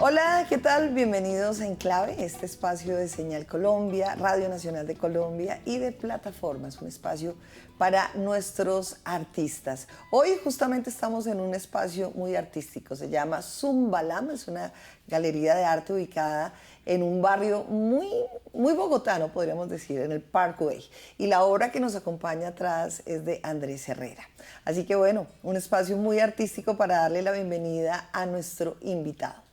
Hola, ¿qué tal? Bienvenidos a Enclave, este espacio de Señal Colombia, Radio Nacional de Colombia y de Plataformas, un espacio para nuestros artistas. Hoy justamente estamos en un espacio muy artístico, se llama Zumbalam, es una galería de arte ubicada en un barrio muy bogotano, podríamos decir, en el Parkway. Y la obra que nos acompaña atrás es de Andrés Herrera. Así que bueno, un espacio muy artístico para darle la bienvenida a nuestro invitado.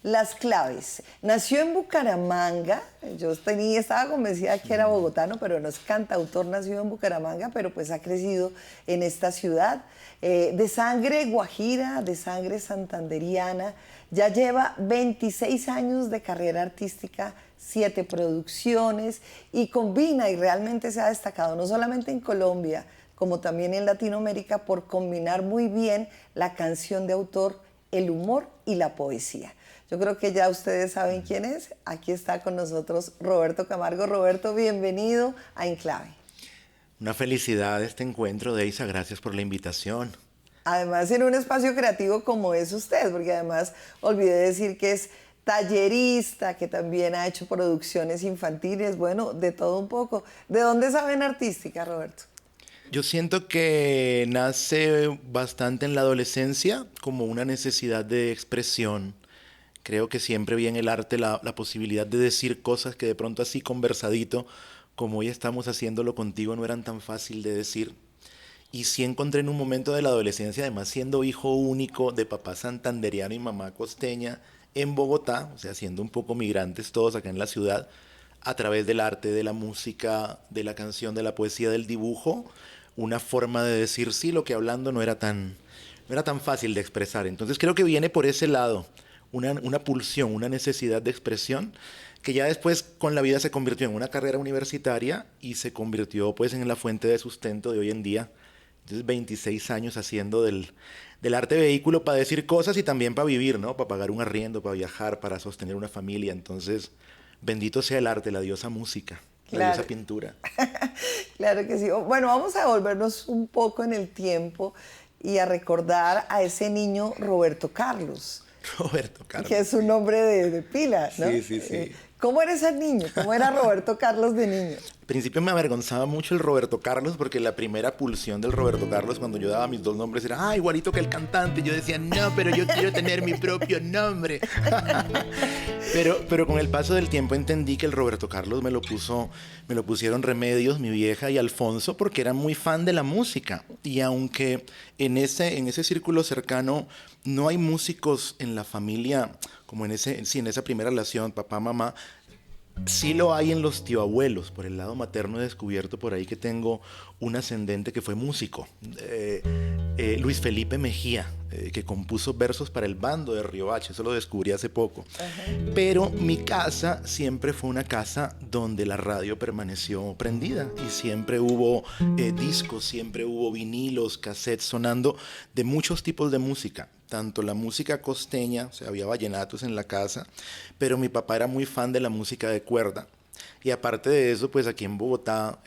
Las claves. Nació en Bucaramanga, yo estaba convencida que era bogotano, pero no es cantautor, nacido en Bucaramanga, pero pues ha crecido en esta ciudad. De sangre guajira, de sangre santanderiana, ya lleva 26 años de carrera artística, 7 producciones y combina y realmente se ha destacado no solamente en Colombia, como también en Latinoamérica por combinar muy bien la canción de autor, el humor y la poesía. Yo creo que ya ustedes saben quién es. Aquí está con nosotros Roberto Camargo. Roberto, bienvenido a Enclave. Una felicidad este encuentro, Deisa. Gracias por la invitación. Además, en un espacio creativo como es usted, porque además olvidé decir que es tallerista, que también ha hecho producciones infantiles, bueno, de todo un poco. ¿De dónde saben artística, Roberto? Yo siento que nace bastante en la adolescencia como una necesidad de expresión. Creo que siempre vi en el arte la posibilidad de decir cosas que de pronto así conversadito, como hoy estamos haciéndolo contigo, no eran tan fácil de decir. Y sí encontré en un momento de la adolescencia, además siendo hijo único de papá santanderiano y mamá costeña en Bogotá, o sea, siendo un poco migrantes todos acá en la ciudad, a través del arte, de la música, de la canción, de la poesía, del dibujo, una forma de decir sí, lo que hablando no era tan fácil de expresar. Entonces creo que viene por ese lado. Una pulsión, una necesidad de expresión que ya después con la vida se convirtió en una carrera universitaria y se convirtió pues en la fuente de sustento de hoy en día. Entonces 26 años haciendo del arte vehículo para decir cosas y también para vivir, ¿no? Para pagar un arriendo, para viajar, para sostener una familia. Entonces, bendito sea el arte, la diosa música, la diosa pintura. Claro que sí. Bueno, vamos a volvernos un poco en el tiempo y a recordar a ese niño Roberto Carlos. Roberto Carlos. Que es un nombre de pila, ¿no? Sí. ¿Cómo era ese niño? ¿Cómo era Roberto Carlos de niño? Al principio me avergonzaba mucho el Roberto Carlos porque la primera pulsión del Roberto Carlos cuando yo daba mis dos nombres era igualito que el cantante. Yo decía, no, pero yo quiero tener mi propio nombre. pero con el paso del tiempo entendí que el Roberto Carlos me lo pusieron Remedios, mi vieja y Alfonso, porque eran muy fan de la música. Y aunque en ese círculo cercano no hay músicos en la familia, como en esa primera relación, papá, mamá, sí lo hay en los tío-abuelos. Por el lado materno he descubierto por ahí que tengo un ascendente que fue músico. Luis Felipe Mejía, que compuso versos para el bando de Riohacha. Eso lo descubrí hace poco. Uh-huh. Pero mi casa siempre fue una casa donde la radio permaneció prendida. Y siempre hubo discos, siempre hubo vinilos, cassettes sonando de muchos tipos de música. Tanto la música costeña, o sea, había vallenatos en la casa, pero mi papá era muy fan de la música de cuerda. Y aparte de eso, pues aquí en Bogotá,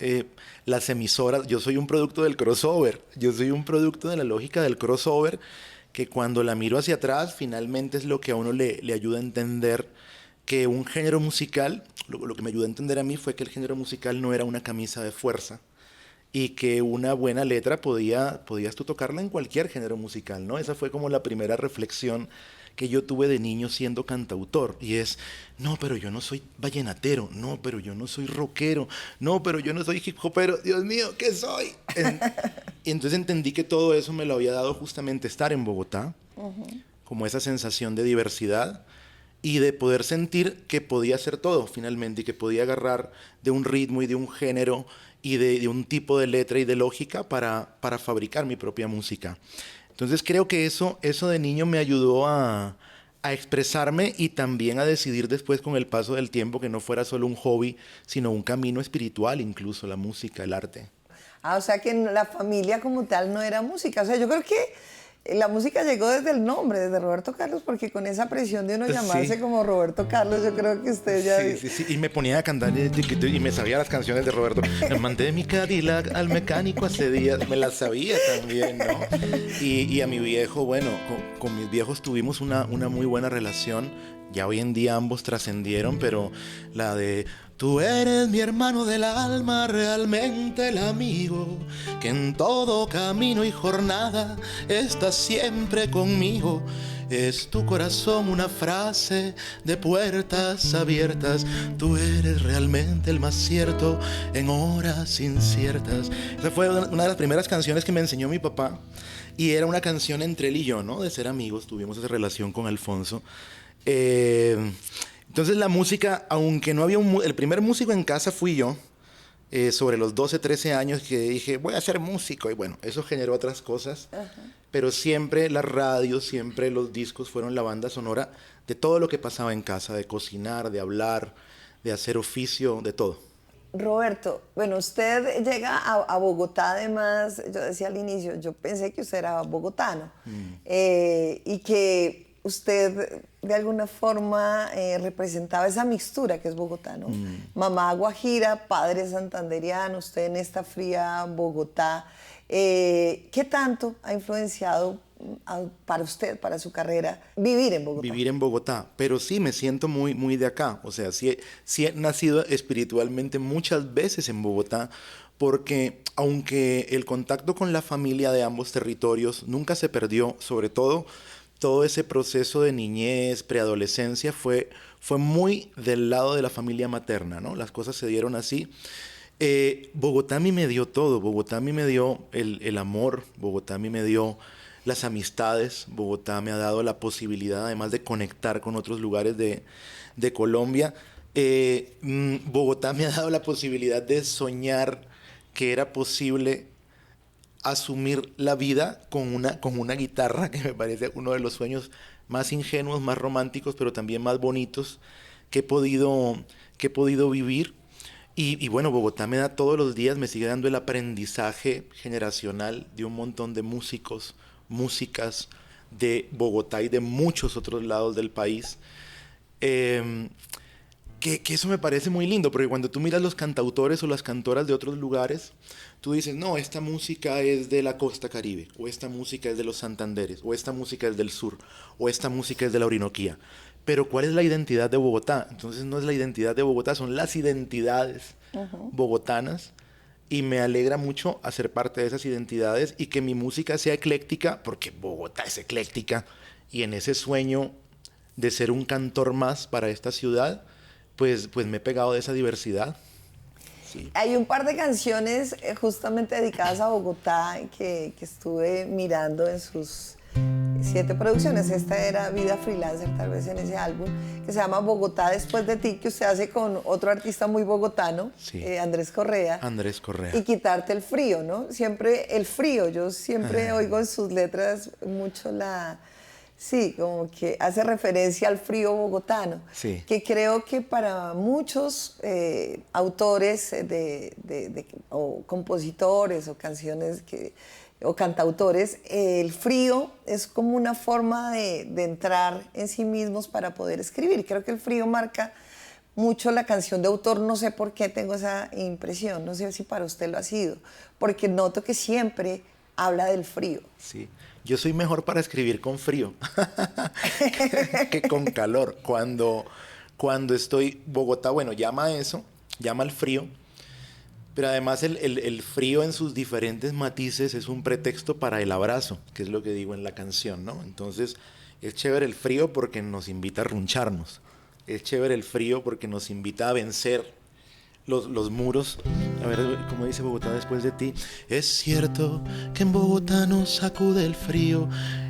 las emisoras, yo soy un producto del crossover, yo soy un producto de la lógica del crossover, que cuando la miro hacia atrás, finalmente es lo que a uno le ayuda a entender que un género musical, lo que me ayudó a entender a mí fue que el género musical no era una camisa de fuerza, y que una buena letra podías tú tocarla en cualquier género musical, ¿no? Esa fue como la primera reflexión que yo tuve de niño siendo cantautor. Y es, no, pero yo no soy vallenatero, no, pero yo no soy rockero, no, pero yo no soy hip hopero, Dios mío, ¿qué soy? Y entonces entendí que todo eso me lo había dado justamente estar en Bogotá, uh-huh, como esa sensación de diversidad y de poder sentir que podía hacer todo finalmente y que podía agarrar de un ritmo y de un género y de un tipo de letra y de lógica para fabricar mi propia música. Entonces creo que eso de niño me ayudó a expresarme y también a decidir después con el paso del tiempo que no fuera solo un hobby, sino un camino espiritual incluso, la música, el arte. O sea que la familia como tal no era música. O sea, yo creo que La música llegó desde el nombre, desde Roberto Carlos, porque con esa presión de uno llamarse Sí. como Roberto Carlos, yo creo que usted ya... Sí. Y me ponía a cantar y me sabía las canciones de Roberto. Me mandé mi Cadillac al mecánico hace días. Me las sabía también, ¿no? Y a mi viejo, bueno, con mis viejos tuvimos una muy buena relación. Ya hoy en día ambos trascendieron, pero la de... Tú eres mi hermano del alma, realmente el amigo, que en todo camino y jornada estás siempre conmigo. Es tu corazón una frase de puertas abiertas. Tú eres realmente el más cierto en horas inciertas. Esa fue una de las primeras canciones que me enseñó mi papá. Y era una canción entre él y yo, ¿no? De ser amigos, tuvimos esa relación con Alfonso. Entonces la música, aunque no había el primer músico en casa fui yo, sobre los 12, 13 años que dije, voy a ser músico. Y bueno, eso generó otras cosas. Ajá. Pero siempre la radio, siempre los discos fueron la banda sonora de todo lo que pasaba en casa, de cocinar, de hablar, de hacer oficio, de todo. Roberto, bueno, usted llega a Bogotá, además, yo decía al inicio, yo pensé que usted era bogotano y que usted de alguna forma representaba esa mixtura que es Bogotá, ¿no? Mamá guajira, padre santanderiano, usted en esta fría Bogotá. ¿Qué tanto ha influenciado para usted, para su carrera, vivir en Bogotá? Vivir en Bogotá, pero sí me siento muy de acá. O sea, sí he nacido espiritualmente muchas veces en Bogotá, porque aunque el contacto con la familia de ambos territorios nunca se perdió, sobre todo ese proceso de niñez, preadolescencia, fue muy del lado de la familia materna, ¿no? Las cosas se dieron así. Bogotá a mí me dio todo. Bogotá a mí me dio el amor. Bogotá a mí me dio las amistades. Bogotá me ha dado la posibilidad, además de conectar con otros lugares de Colombia. Bogotá me ha dado la posibilidad de soñar que era posible asumir la vida con una guitarra, que me parece uno de los sueños más ingenuos, más románticos, pero también más bonitos que he podido vivir. Y bueno, Bogotá me da todos los días, me sigue dando el aprendizaje generacional de un montón de músicos, músicas de Bogotá y de muchos otros lados del país. Que eso me parece muy lindo, porque cuando tú miras los cantautores o las cantoras de otros lugares, tú dices, no, esta música es de la costa Caribe, o esta música es de los Santanderes, o esta música es del sur, o esta música es de la Orinoquía. Pero ¿cuál es la identidad de Bogotá? Entonces no es la identidad de Bogotá, son las identidades bogotanas, y me alegra mucho hacer parte de esas identidades y que mi música sea ecléctica, porque Bogotá es ecléctica, y en ese sueño de ser un cantor más para esta ciudad, pues me he pegado de esa diversidad. Sí. Hay un par de canciones justamente dedicadas a Bogotá que estuve mirando en sus 7 producciones. Esta era Vida Freelancer, tal vez en ese álbum, que se llama Bogotá después de ti, que usted hace con otro artista muy bogotano, sí. Andrés Correa. Andrés Correa. Y Quitarte el frío, ¿no? Siempre el frío, yo siempre oigo en sus letras mucho sí, como que hace referencia al frío bogotano, sí. Que creo que para muchos autores o compositores o canciones o cantautores, el frío es como una forma de entrar en sí mismos para poder escribir. Creo que el frío marca mucho la canción de autor, no sé por qué tengo esa impresión, no sé si para usted lo ha sido, porque noto que siempre habla del frío. Sí. Yo soy mejor para escribir con frío que con calor. Cuando estoy... Bogotá, bueno, llama al frío, pero además el frío en sus diferentes matices es un pretexto para el abrazo, que es lo que digo en la canción, ¿no? Entonces, es chévere el frío porque nos invita a runcharnos. Es chévere el frío porque nos invita a vencer los muros. A ver, como dice Bogotá después de ti. Es cierto que en Bogotá nos sacude el frío,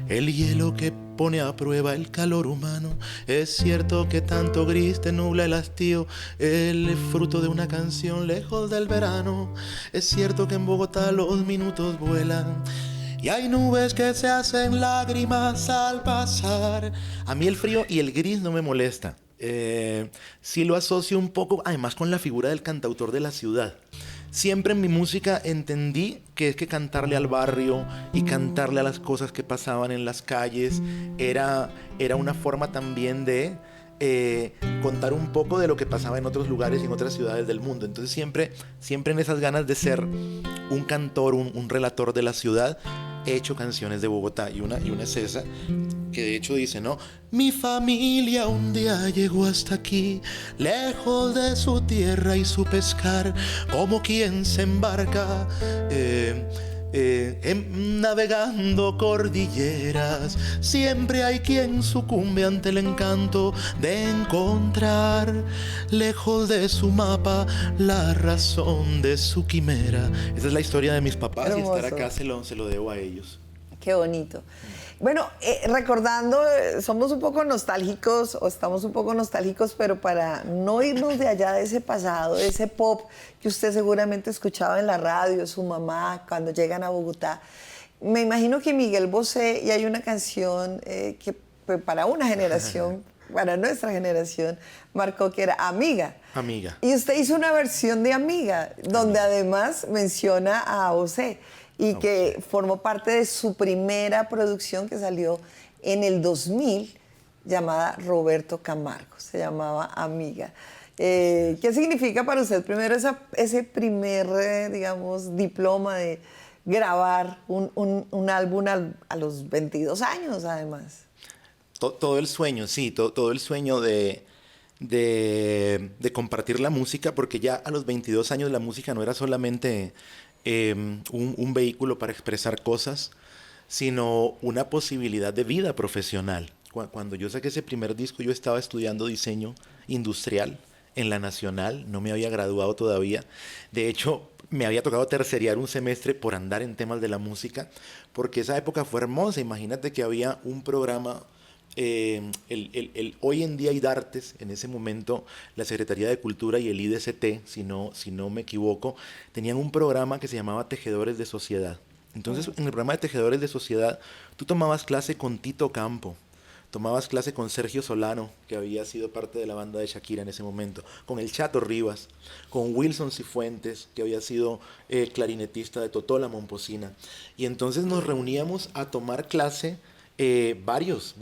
el hielo que pone a prueba el calor humano. Es cierto que tanto gris te nubla el hastío, el fruto de una canción lejos del verano. Es cierto que en Bogotá los minutos vuelan y hay nubes que se hacen lágrimas al pasar. A mí el frío y el gris no me molesta. Sí lo asocio un poco, además, con la figura del cantautor de la ciudad. siempre en mi música entendí que es que cantarle al barrio y cantarle a las cosas que pasaban en las calles era una forma también de contar un poco de lo que pasaba en otros lugares y en otras ciudades del mundo. Entonces siempre en esas ganas de ser un cantor, un relator de la ciudad, he hecho canciones de Bogotá, y una es esa, que de hecho dice, ¿no? Mi familia un día llegó hasta aquí, lejos de su tierra y su pescar, como quien se embarca navegando cordilleras. Siempre hay quien sucumbe ante el encanto de encontrar, lejos de su mapa, la razón de su quimera. Esa es la historia de mis papás. Hermoso. Y estar acá se lo debo a ellos. Qué bonito. Bueno, recordando, somos un poco nostálgicos, o estamos un poco nostálgicos, pero para no irnos de allá, de ese pasado, de ese pop que usted seguramente escuchaba en la radio, su mamá, cuando llegan a Bogotá, me imagino que Miguel Bosé, y hay una canción que para una generación, para nuestra generación, marcó, que era Amiga. Amiga. Y usted hizo una versión de Amiga, donde además menciona a Bosé, y que formó parte de su primera producción, que salió en el 2000, llamada Roberto Camargo, se llamaba Amiga. ¿Qué significa para usted primero ese primer, digamos, diploma de grabar un álbum a los 22 años, además? Todo el sueño, sí, todo el sueño de compartir la música, porque ya a los 22 años la música no era solamente un vehículo para expresar cosas, sino una posibilidad de vida profesional. Cuando yo saqué ese primer disco, yo estaba estudiando diseño industrial en la Nacional, no me había graduado todavía. De hecho, me había tocado terciariar un semestre por andar en temas de la música, porque esa época fue hermosa. Imagínate que había un programa, Hoy en Día IDARTES, en ese momento la Secretaría de Cultura y el IDCT, si no me equivoco, tenían un programa que se llamaba Tejedores de Sociedad. Entonces, en el programa de Tejedores de Sociedad, tú tomabas clase con Tito Campo, tomabas clase con Sergio Solano, que había sido parte de la banda de Shakira en ese momento, con el Chato Rivas, con Wilson Cifuentes, que había sido clarinetista de Totó La Momposina. Y entonces nos reuníamos a tomar clase varios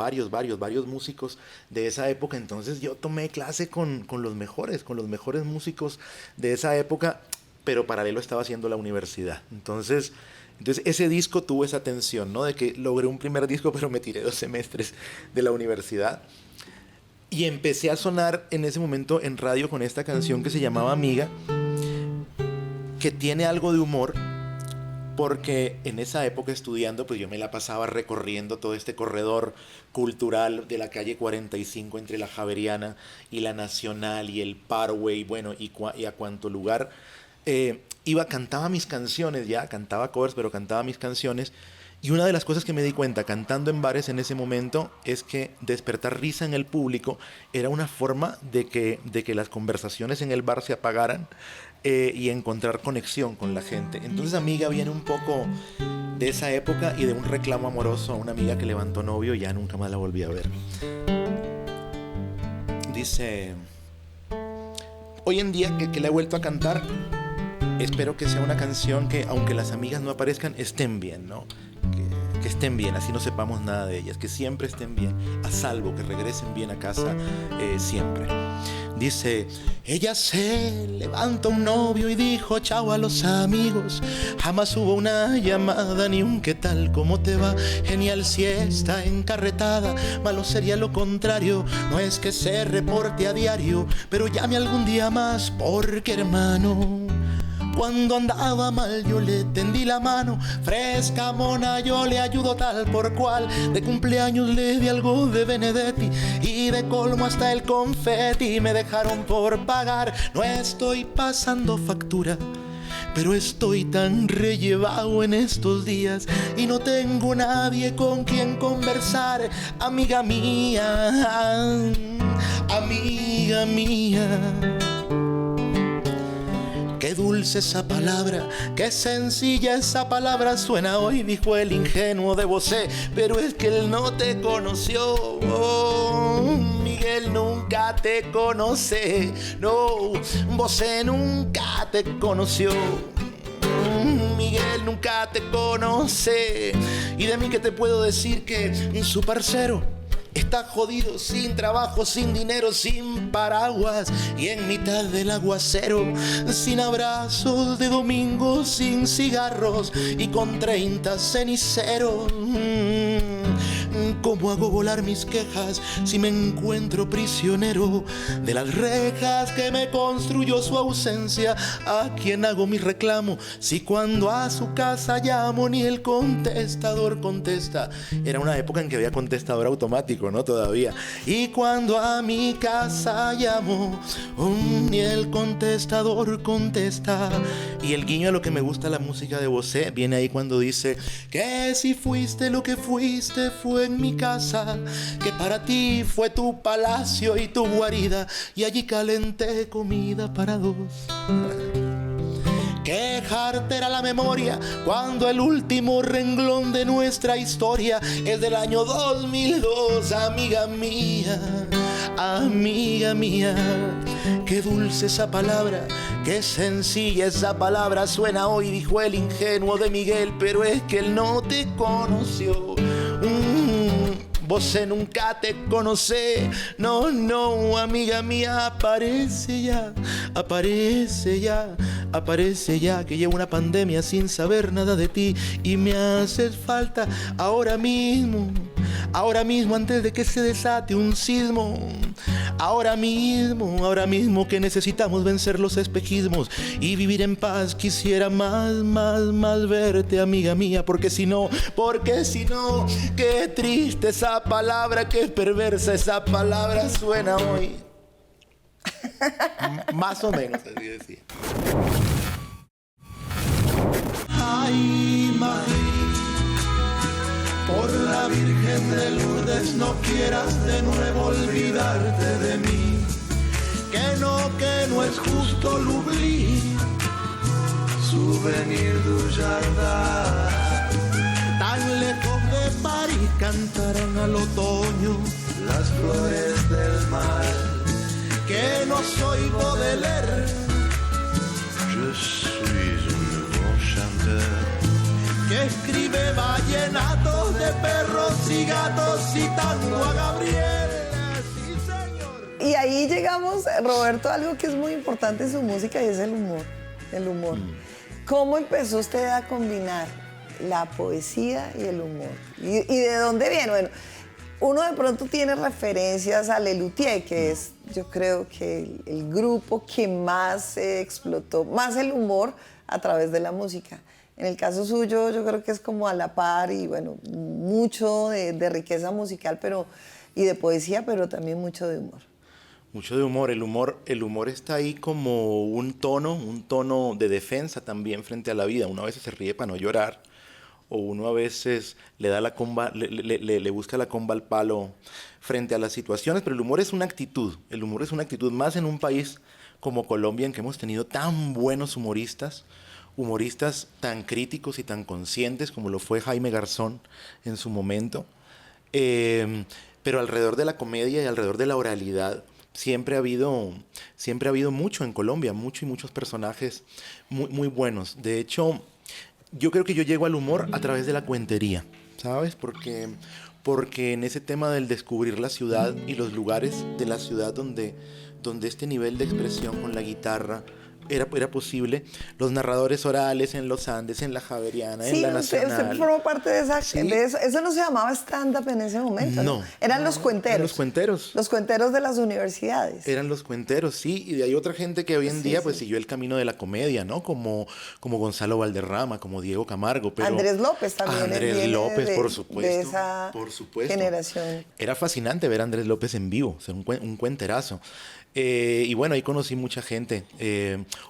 músicos de esa época. Entonces yo tomé clase con los mejores músicos de esa época, pero paralelo estaba haciendo la universidad. Entonces ese disco tuvo esa tensión, ¿no? De que logré un primer disco, pero me tiré 2 semestres de la universidad. Y empecé a sonar en ese momento en radio con esta canción que se llamaba Amiga, que tiene algo de humor, porque en esa época estudiando, pues yo me la pasaba recorriendo todo este corredor cultural de la calle 45 entre la Javeriana y la Nacional y el Parkway, bueno, y a cuanto lugar cantaba mis canciones, cantaba covers, pero cantaba mis canciones. Y una de las cosas que me di cuenta cantando en bares en ese momento es que despertar risa en el público era una forma de que las conversaciones en el bar se apagaran y encontrar conexión con la gente. Entonces Amiga viene un poco de esa época y de un reclamo amoroso a una amiga que levantó novio y ya nunca más la volví a ver. Dice: hoy en día que la he vuelto a cantar, espero que sea una canción que, aunque las amigas no aparezcan, estén bien, ¿no? Que estén bien, así no sepamos nada de ellas, que siempre estén bien, a salvo, que regresen bien a casa siempre. Dice: ella se levantó un novio y dijo chao a los amigos. Jamás hubo una llamada ni un qué tal, cómo te va. Genial si está encarretada, malo sería lo contrario. No es que se reporte a diario, pero llame algún día más, porque hermano, cuando andaba mal yo le tendí la mano. Fresca mona, yo le ayudo tal por cual. De cumpleaños le di algo de Benedetti y de colmo hasta el confeti me dejaron por pagar. No estoy pasando factura, pero estoy tan rellevado en estos días y no tengo nadie con quien conversar. Amiga mía, amiga mía, qué dulce esa palabra, qué sencilla esa palabra suena hoy, dijo el ingenuo de Bosé, pero es que él no te conoció, oh, Miguel. Miguel nunca te conoce, no, Bosé nunca te conoció. Miguel nunca te conoce. Y de mí que te puedo decir que su parcero está jodido, sin trabajo, sin dinero, sin paraguas y en mitad del aguacero, sin abrazos de domingo, sin cigarros y con 30 ceniceros. ¿Cómo hago volar mis quejas si me encuentro prisionero de las rejas que me construyó su ausencia? ¿A quién hago mi reclamo si cuando a su casa llamo ni el contestador contesta? Era una época en que había contestador automático, ¿no? Todavía. Y cuando a mi casa llamo, ni el contestador contesta. Y el guiño a lo que me gusta la música de Bosé viene ahí cuando dice que si fuiste lo que fuiste fue en mi casa, que para ti fue tu palacio y tu guarida, y allí calenté comida para dos. Quejarte era la memoria cuando el último renglón de nuestra historia es del año 2002, amiga mía, amiga mía. Qué dulce esa palabra, qué sencilla esa palabra suena hoy, dijo el ingenuo de Miguel, pero es que él no te conoció. Bosé nunca te conoce, no, no, amiga mía, aparece ya, aparece ya, aparece ya, que llevo una pandemia sin saber nada de ti y me haces falta ahora mismo antes de que se desate un sismo, ahora mismo que necesitamos vencer los espejismos y vivir en paz. Quisiera más verte, amiga mía, porque si no, qué triste esa palabra, qué perversa esa palabra suena hoy. Más o menos así decía. Ay, Madrid, por la Virgen de Lourdes no quieras de nuevo olvidarte de mí, que no es justo l'oubli, souvenir du jardin. Tan lejos de París cantarán al otoño las flores del mar, que no soy Baudelaire, je suis un nouveau chanteur, que escribe vallenatos de perros y gatos y tango a Gabriel. Sí, señor. Y ahí llegamos, Roberto, a algo que es muy importante en su música y es el humor. El humor. ¿Cómo empezó usted a combinar la poesía y el humor? ¿Y de dónde viene? Bueno, uno de pronto tiene referencias a Lelutier, que es, yo creo que el grupo que más explotó, más el humor a través de la música. En el caso suyo, yo creo que es como a la par y bueno, mucho de riqueza musical y de poesía, pero también mucho de humor. Mucho de humor. El humor está ahí como un tono de defensa también frente a la vida. Uno a veces se ríe para no llorar, o uno a veces le da la comba, le busca la comba al palo frente a las situaciones, pero el humor es una actitud. El humor es una actitud más en un país como Colombia, en que hemos tenido tan buenos humoristas tan críticos y tan conscientes como lo fue Jaime Garzón en su momento. Pero alrededor de la comedia y alrededor de la oralidad siempre ha habido mucho en Colombia, muchos personajes muy buenos. De hecho, yo creo que yo llego al humor a través de la cuentería, ¿sabes? Porque en ese tema del descubrir la ciudad y los lugares de la ciudad donde este nivel de expresión con la guitarra era posible, los narradores orales en los Andes, en la Javeriana, sí, en la Nacional. Usted formó parte de esa. Sí. Eso no se llamaba stand-up en ese momento. No. Eran los cuenteros. Los cuenteros. Los cuenteros de las universidades. Eran los cuenteros, sí. Y hay otra gente que hoy en día pues siguió el camino de la comedia, ¿no? Como Gonzalo Valderrama, como Diego Camargo. Pero Andrés López también. Andrés López, por supuesto. De esa generación. Era fascinante ver a Andrés López en vivo, ser un cuenterazo. Y bueno, ahí conocí mucha gente.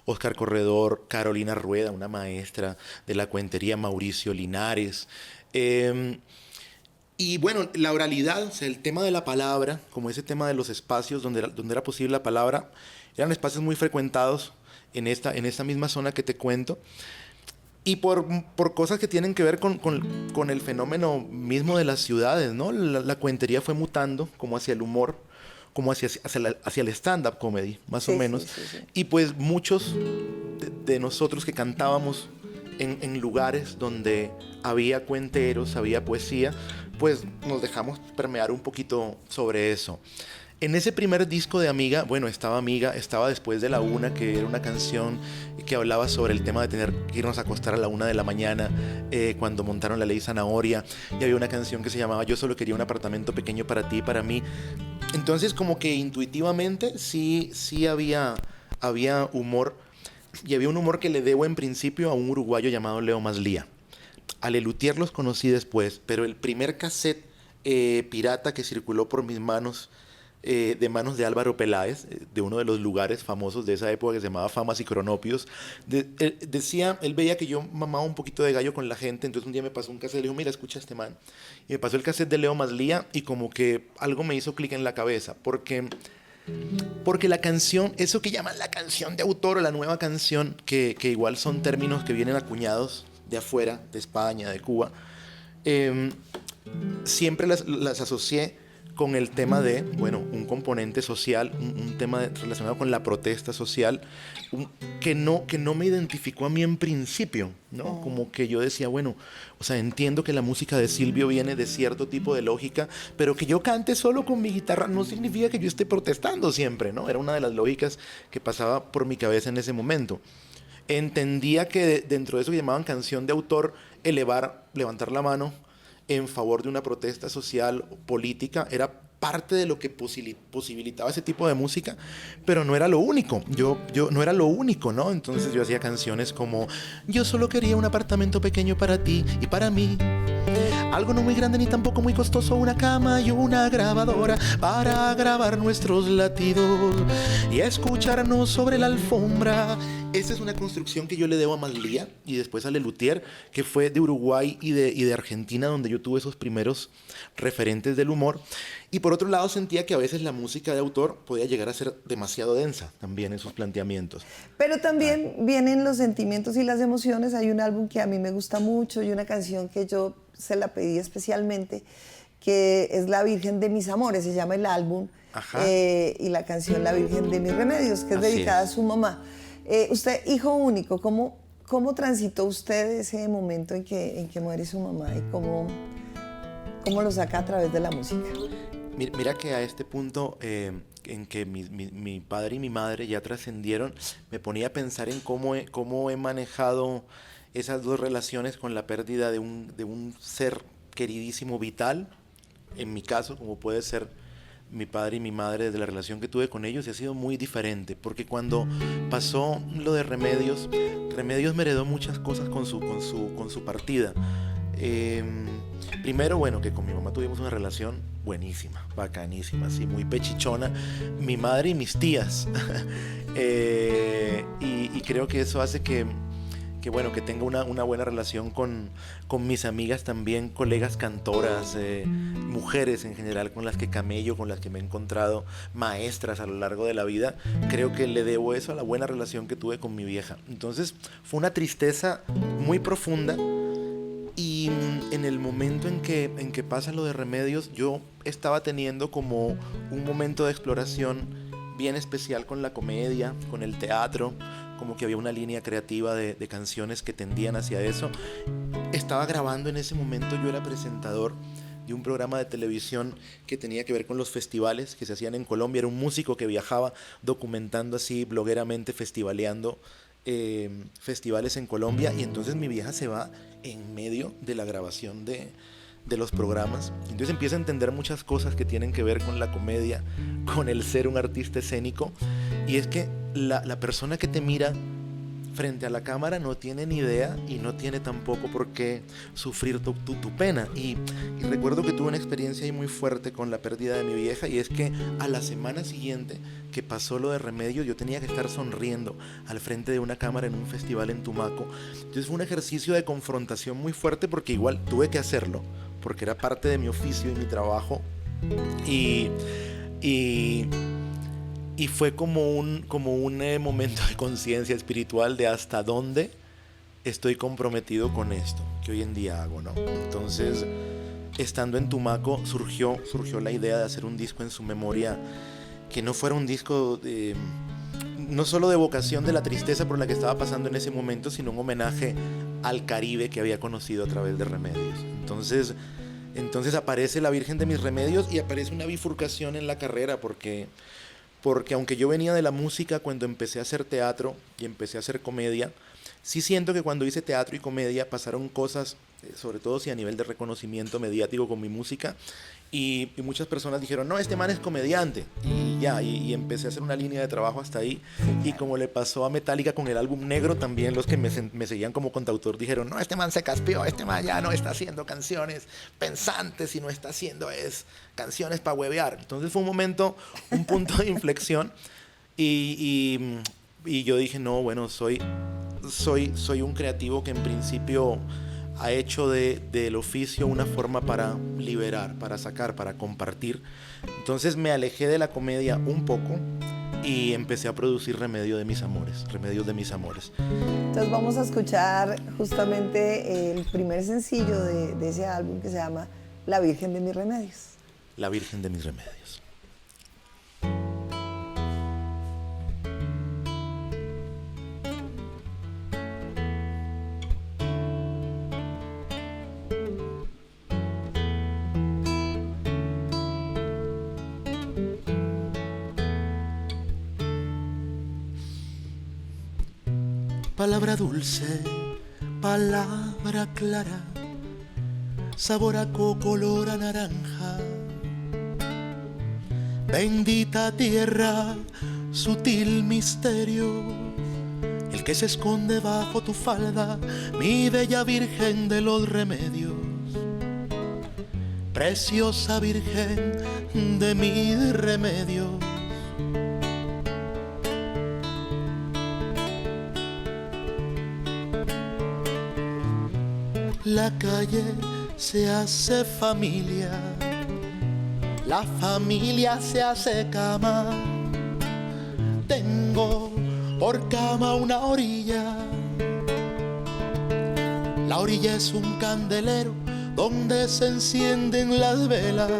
Óscar Corredor, Carolina Rueda, una maestra de la cuentería, Mauricio Linares. Y bueno, la oralidad, o sea, el tema de la palabra, como ese tema de los espacios donde era posible la palabra, eran espacios muy frecuentados en esta misma zona que te cuento. Y por cosas que tienen que ver con el fenómeno mismo de las ciudades, ¿no? La cuentería fue mutando como hacia el humor, como hacia el stand-up comedy, más o menos. Sí. Y pues muchos de nosotros que cantábamos en lugares donde había cuenteros, había poesía, pues nos dejamos permear un poquito sobre eso. En ese primer disco de Amiga, bueno, estaba Después de la Una, que era una canción que hablaba sobre el tema de tener que irnos a acostar a la 1 de la mañana cuando montaron la ley Zanahoria, y había una canción que se llamaba Yo solo quería un apartamento pequeño para ti y para mí. Entonces como que intuitivamente sí había humor, y había un humor que le debo en principio a un uruguayo llamado Leo Maslía. A Lelutier los conocí después, pero el primer cassette pirata que circuló por mis manos, de manos de Álvaro Peláez, de uno de los lugares famosos de esa época que se llamaba Famas y Cronopios, él veía que yo mamaba un poquito de gallo con la gente, entonces un día me pasó un cassette y le dijo, mira, escucha a este man. Y me pasó el cassette de Leo Maslía y como que algo me hizo clic en la cabeza, porque la canción, eso que llaman la canción de autor o la nueva canción, que igual son términos que vienen acuñados de afuera, de España, de Cuba, siempre las asocié con el tema de, bueno, un componente social, un tema relacionado con la protesta social, que no me identificó a mí en principio, ¿no? Como que yo decía, bueno, o sea, entiendo que la música de Silvio viene de cierto tipo de lógica, pero que yo cante solo con mi guitarra no significa que yo esté protestando siempre, ¿no? Era una de las lógicas que pasaba por mi cabeza en ese momento. Entendía que dentro de eso que llamaban canción de autor, levantar la mano en favor de una protesta social o política era parte de lo que posibilitaba ese tipo de música, pero no era lo único. Yo no era lo único, ¿no? Entonces yo hacía canciones como Yo solo quería un apartamento pequeño para ti y para mí. Algo no muy grande ni tampoco muy costoso, una cama y una grabadora para grabar nuestros latidos y escucharnos sobre la alfombra. Esta es una construcción que yo le debo a Maslía y después a Lelutier, que fue de Uruguay y de Argentina, donde yo tuve esos primeros referentes del humor. Y por otro lado sentía que a veces la música de autor podía llegar a ser demasiado densa también en sus planteamientos. Pero también vienen los sentimientos y las emociones. Hay un álbum que a mí me gusta mucho y una canción que yo se la pedí especialmente, que es La Virgen de mis Amores, se llama el álbum, y la canción La Virgen de mis Remedios, que es dedicada a su mamá. Usted, hijo único, ¿cómo transitó usted ese momento en que muere su mamá y cómo lo saca a través de la música? Mira que a este punto en que mi padre y mi madre ya trascendieron, me ponía a pensar en cómo he manejado esas dos relaciones con la pérdida de un ser queridísimo, vital, en mi caso, como puede ser mi padre y mi madre, de la relación que tuve con ellos, y ha sido muy diferente, porque cuando pasó lo de Remedios me heredó muchas cosas con su partida. Primero, bueno, que con mi mamá tuvimos una relación buenísima, bacanísima, así, muy pechichona, mi madre y mis tías. Y creo que eso hace que tenga una buena relación con mis amigas también, colegas cantoras, mujeres en general con las que camello, con las que me he encontrado, maestras a lo largo de la vida. Creo que le debo eso a la buena relación que tuve con mi vieja. Entonces fue una tristeza muy profunda, y en el momento en que pasa lo de Remedios, yo estaba teniendo como un momento de exploración bien especial con la comedia, con el teatro, como que había una línea creativa de canciones que tendían hacia eso. Estaba grabando en ese momento, yo era presentador de un programa de televisión que tenía que ver con los festivales que se hacían en Colombia. Era un músico que viajaba documentando así, blogueramente, festivaleando festivales en Colombia, y entonces mi vieja se va en medio de la grabación de los programas. Entonces empieza a entender muchas cosas que tienen que ver con la comedia, con el ser un artista escénico, y es que la persona que te mira frente a la cámara no tiene ni idea y no tiene tampoco por qué sufrir tu pena. Y recuerdo que tuve una experiencia ahí muy fuerte con la pérdida de mi vieja, y es que a la semana siguiente que pasó lo de Remedios, yo tenía que estar sonriendo al frente de una cámara en un festival en Tumaco. Entonces fue un ejercicio de confrontación muy fuerte, porque igual tuve que hacerlo, porque era parte de mi oficio y mi trabajo, y fue como un momento de conciencia espiritual de hasta dónde estoy comprometido con esto que hoy en día hago, ¿no? Entonces, estando en Tumaco, surgió la idea de hacer un disco en su memoria, no fuera un disco no solo de evocación de la tristeza por la que estaba pasando en ese momento, sino un homenaje al Caribe que había conocido a través de Remedios. Entonces aparece la Virgen de mis Remedios y aparece una bifurcación en la carrera, porque aunque yo venía de la música cuando empecé a hacer teatro y empecé a hacer comedia, sí siento que cuando hice teatro y comedia pasaron cosas, sobre todo si a nivel de reconocimiento mediático con mi música, y muchas personas dijeron, no, este man es comediante, y empecé a hacer una línea de trabajo hasta ahí, y como le pasó a Metallica con el álbum Negro, también los que me seguían como cantautor dijeron, no, este man se caspió, este man ya no está haciendo canciones pensantes, y no está haciendo canciones para huevear. Entonces fue un punto de inflexión, y yo dije, no, bueno, soy un creativo que en principio ha hecho del oficio una forma para liberar, para sacar, para compartir. Entonces me alejé de la comedia un poco y empecé a producir Remedios de mis Amores. Entonces vamos a escuchar justamente el primer sencillo de ese álbum que se llama La Virgen de mis Remedios. La Virgen de mis Remedios. Palabra dulce, palabra clara, sabor a coco, olor a naranja. Bendita tierra, sutil misterio, el que se esconde bajo tu falda, mi bella Virgen de los Remedios. Preciosa Virgen de mis remedios. La calle se hace familia, la familia se hace cama. Tengo por cama una orilla, la orilla es un candelero donde se encienden las velas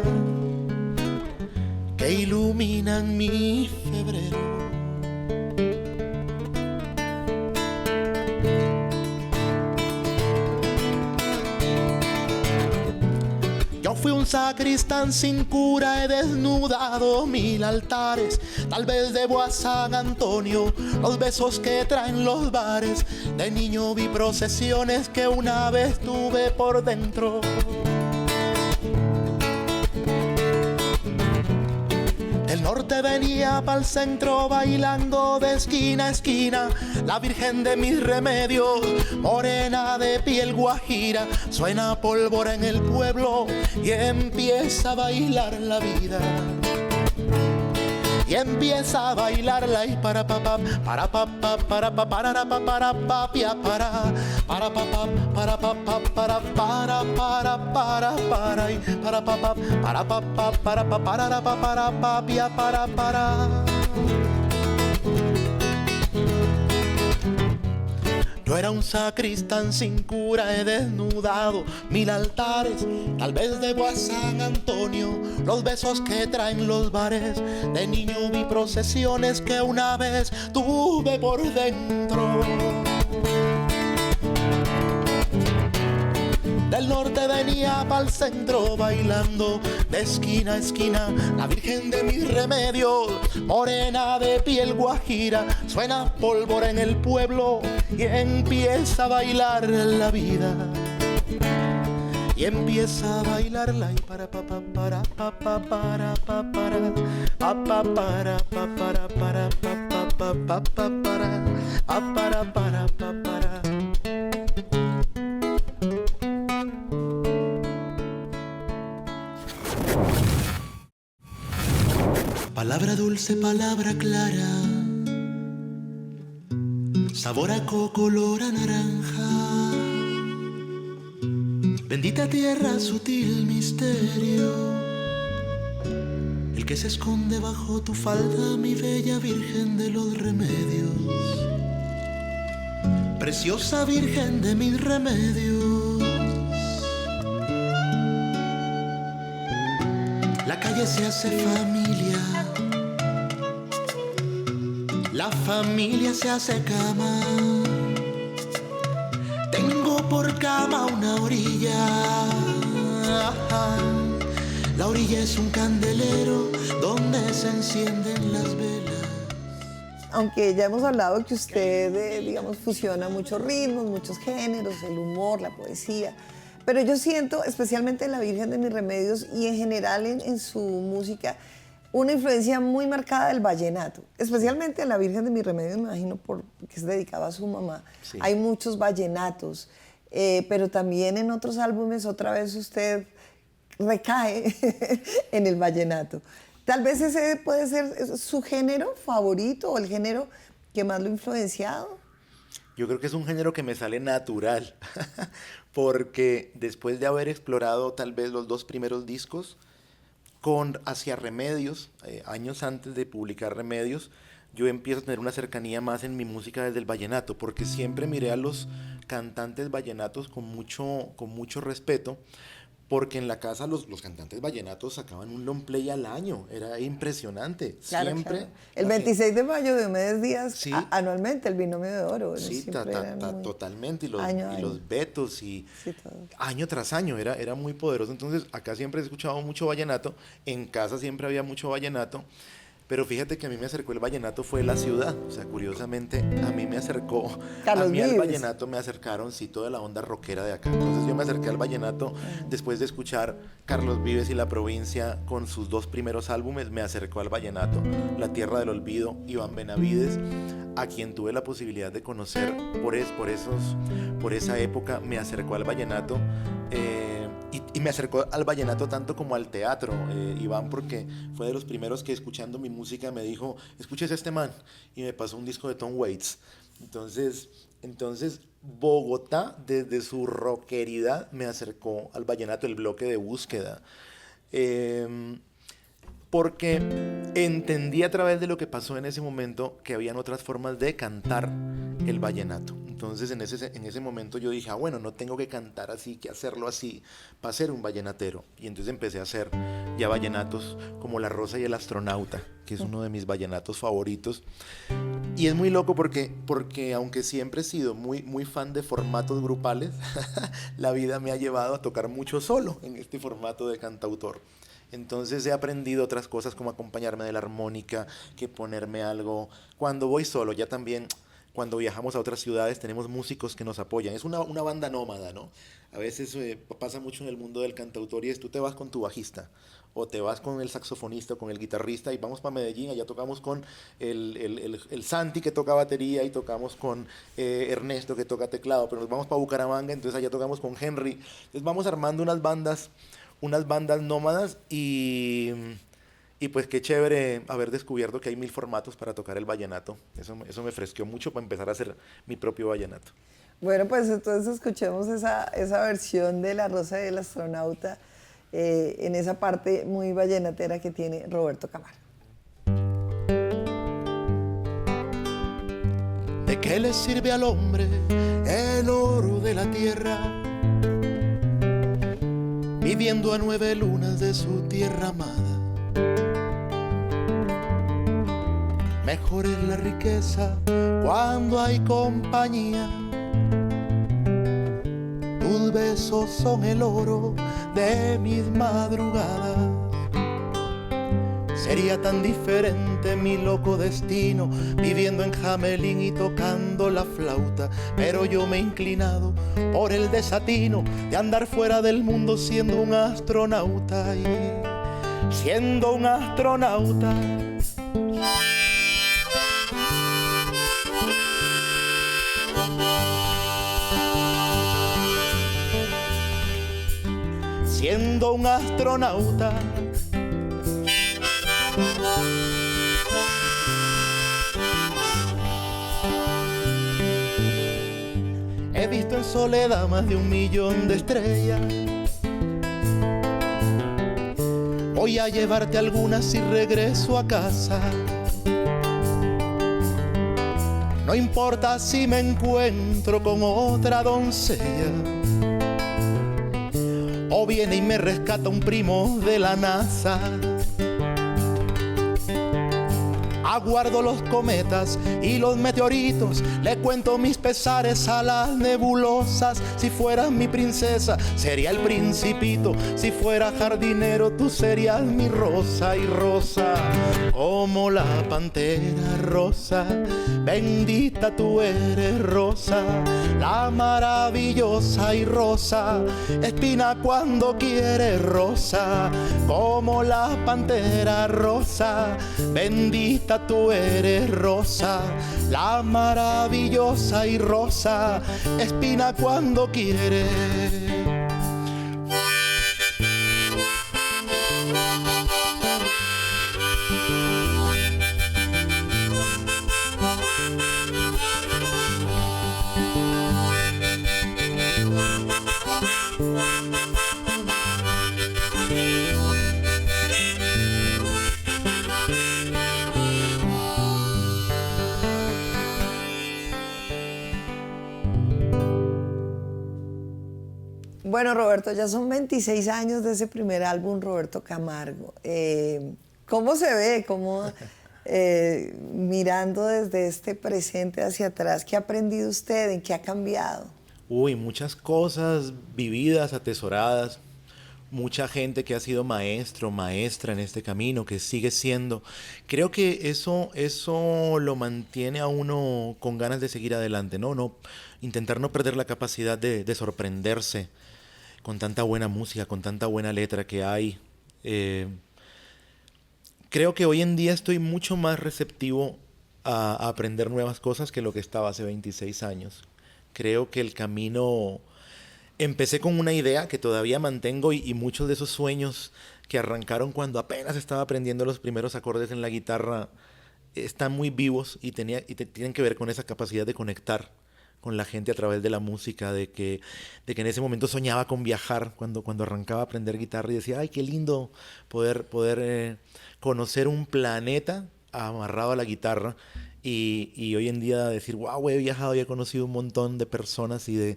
que iluminan mi febrero. Fui un sacristán sin cura, he desnudado 1000 altares. Tal vez debo a San Antonio los besos que traen los bares. De niño vi procesiones que una vez tuve por dentro. Del norte venía pa'l centro bailando de esquina a esquina. La Virgen de mis Remedios, morena de piel guajira, suena pólvora en el pueblo y empieza a bailar la vida. Y empieza a bailarla y para pa pa para pa pa para pa para pa para pa pia para pa pa para pa pa para y para pa pa para pa pa para pa para pa pia para. Yo era un sacristán sin cura, he desnudado 1000 altares. Tal vez debo a San Antonio los besos que traen los bares. De niño vi procesiones que una vez tuve por dentro. Del norte venía pa'l centro bailando de esquina a esquina. La Virgen de mis Remedios, morena de piel guajira, suena pólvora en el pueblo y empieza a bailar la vida. Y empieza a bailarla y para pa pa para pa pa para pa para pa pa para pa para pa pa pa para pa para. Palabra dulce, palabra clara, sabor a coco, olor a naranja. Bendita tierra, sutil misterio, el que se esconde bajo tu falda, mi bella Virgen de los Remedios. Preciosa Virgen de mis remedios. La calle se hace familia, La familia se hace cama. Tengo por cama una orilla. La orilla es un candelero donde se encienden las velas. Aunque ya hemos hablado que usted, digamos, fusiona muchos ritmos, muchos géneros, el humor, la poesía, pero yo siento, especialmente en La Virgen de mis Remedios y en general en su música, una influencia muy marcada del vallenato, especialmente en La Virgen de mis Remedios, me imagino porque es dedicado a su mamá. Sí. Hay muchos vallenatos, pero también en otros álbumes otra vez usted recae en el vallenato. Tal vez ese puede ser su género favorito o el género que más lo ha influenciado. Yo creo que es un género que me sale natural, porque después de haber explorado tal vez los 2 primeros discos, hacia Remedios, años antes de publicar Remedios, yo empiezo a tener una cercanía más en mi música desde el vallenato, porque siempre miré a los cantantes vallenatos con mucho respeto, porque en la casa los cantantes vallenatos sacaban un long play al año, era impresionante, claro, siempre. Claro. El 26 de mayo de Diomedes Díaz, sí, anualmente el Binomio de Oro. Sí, totalmente, y los Betos, y sí, año tras año, era muy poderoso. Entonces acá siempre he escuchado mucho vallenato, en casa siempre había mucho vallenato, pero fíjate que a mí me acercó el vallenato fue la ciudad, o sea, curiosamente a mí me acercó, Carlos a mí Vives. Al vallenato me acercaron, sí, toda la onda rockera de acá. Entonces yo me acerqué al vallenato después de escuchar Carlos Vives y La Provincia con sus 2 primeros álbumes, me acercó al vallenato, La Tierra del Olvido, Iván Benavides, a quien tuve la posibilidad de conocer por esa época, me acercó al vallenato. Y me acercó al vallenato tanto como al teatro, Iván, porque fue de los primeros que escuchando mi música me dijo, escuches a este man, y me pasó un disco de Tom Waits. Entonces Bogotá, desde su rockeridad, me acercó al vallenato, el bloque de búsqueda. Porque entendí a través de lo que pasó en ese momento que habían otras formas de cantar el vallenato. Entonces en ese momento yo dije, bueno, no tengo que cantar así, que hacerlo así para ser un vallenatero. Y entonces empecé a hacer ya vallenatos como La Rosa y el Astronauta, que es uno de mis vallenatos favoritos. Y es muy loco porque aunque siempre he sido muy fan de formatos grupales, la vida me ha llevado a tocar mucho solo en este formato de cantautor. Entonces he aprendido otras cosas como acompañarme de la armónica, que ponerme algo. Cuando voy solo, ya también cuando viajamos a otras ciudades tenemos músicos que nos apoyan. Es una banda nómada, ¿no? A veces pasa mucho en el mundo del cantautor y es tú te vas con tu bajista o te vas con el saxofonista o con el guitarrista y vamos para Medellín, allá tocamos con el Santi que toca batería y tocamos con Ernesto que toca teclado, pero nos vamos para Bucaramanga, entonces allá tocamos con Henry. Entonces vamos armando unas bandas nómadas y pues qué chévere haber descubierto que hay 1000 formatos para tocar el vallenato. Eso me fresqueó mucho para empezar a hacer mi propio vallenato. Bueno, pues entonces escuchemos esa versión de La Rosa y el Astronauta en esa parte muy vallenatera que tiene Roberto Camargo. ¿De qué le sirve al hombre el oro de la tierra? Viviendo a 9 lunas de su tierra amada. Mejor es la riqueza cuando hay compañía. Tus besos son el oro de mis madrugadas. Sería tan diferente mi loco destino viviendo en Jamelín y tocando la flauta, pero yo me he inclinado por el desatino de andar fuera del mundo siendo un astronauta y siendo un astronauta. Siendo un astronauta. He visto en soledad más de 1 millón de estrellas. Voy a llevarte algunas y regreso a casa. No importa si me encuentro con otra doncella o viene y me rescata un primo de la NASA. aguardo los cometas y los meteoritos, le cuento mis pesares a las nebulosas. Si fueras mi princesa, sería el principito. Si fuera jardinero, tú serías mi rosa y rosa. Como la pantera rosa, bendita tú eres rosa, la maravillosa y rosa, espina cuando quieres rosa. Como la pantera rosa, bendita tú eres rosa, la maravillosa y rosa, espina cuando quieres. Bueno, Roberto, ya son 26 años de ese primer álbum, Roberto Camargo. ¿Cómo se ve? ¿Cómo, mirando desde este presente hacia atrás, qué ha aprendido usted? ¿En qué ha cambiado? Uy, muchas cosas vividas, atesoradas. Mucha gente que ha sido maestro, maestra en este camino, que sigue siendo. Creo que eso lo mantiene a uno con ganas de seguir adelante, ¿no? Intentar no perder la capacidad de sorprenderse con tanta buena música, con tanta buena letra que hay. Creo que hoy en día estoy mucho más receptivo a aprender nuevas cosas que lo que estaba hace 26 años. Creo que el camino... Empecé con una idea que todavía mantengo y muchos de esos sueños que arrancaron cuando apenas estaba aprendiendo los primeros acordes en la guitarra están muy vivos y tienen que ver con esa capacidad de conectar con la gente a través de la música, de que en ese momento soñaba con viajar cuando arrancaba a aprender guitarra y decía, ay, qué lindo poder conocer un planeta amarrado a la guitarra. Y hoy en día decir, wow, he viajado y he conocido un montón de personas y de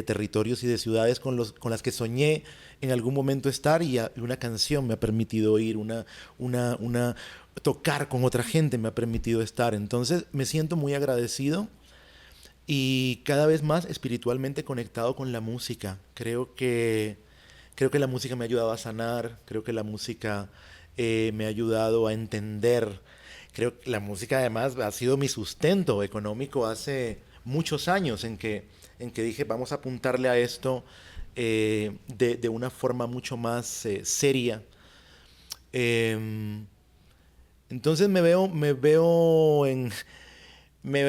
territorios y de ciudades con las que soñé en algún momento estar, y una canción me ha permitido ir, tocar con otra gente me ha permitido estar. Entonces me siento muy agradecido y cada vez más espiritualmente conectado con la música. Creo que la música me ha ayudado a sanar, creo que la música me ha ayudado a entender. Creo que la música además ha sido mi sustento económico hace muchos años en que dije vamos a apuntarle a esto de una forma mucho más seria. Entonces me veo